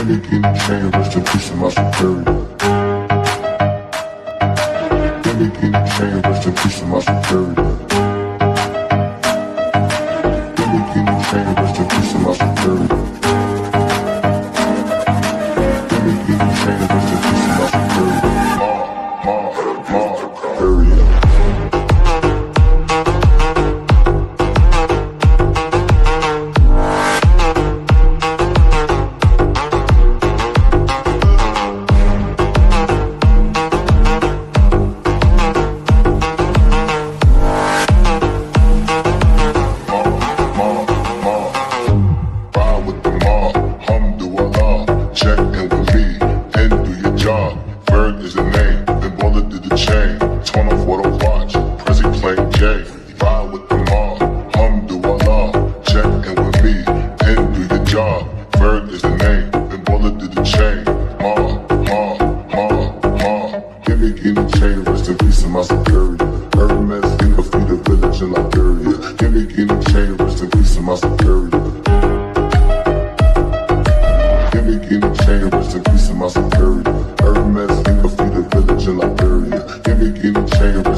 Give me guinea chain, rest in peace to my superior. Give me guinea chain, rest in peace to my superior. Give me guinea chain, rest in peace to my superior. Give me guinea chain, rest in peace to my superior. Superior. Check in with me and do your job. Bird is the name, then bullet did the chain. Torn off what I watch, Prezi playing J. Ride with the mob, alhamdulillah. Check in with me and do your job. Bird is the name, then bullet did the chain. Give me guinea chain, rest in peace to my superior. Hermes, think of feed a village in Liberia. Give me guinea chain, rest in peace to my superior. Give me guinea chain, rest in peace to my superior. Hermes, think of feed a village in Liberia. Give me guinea chain.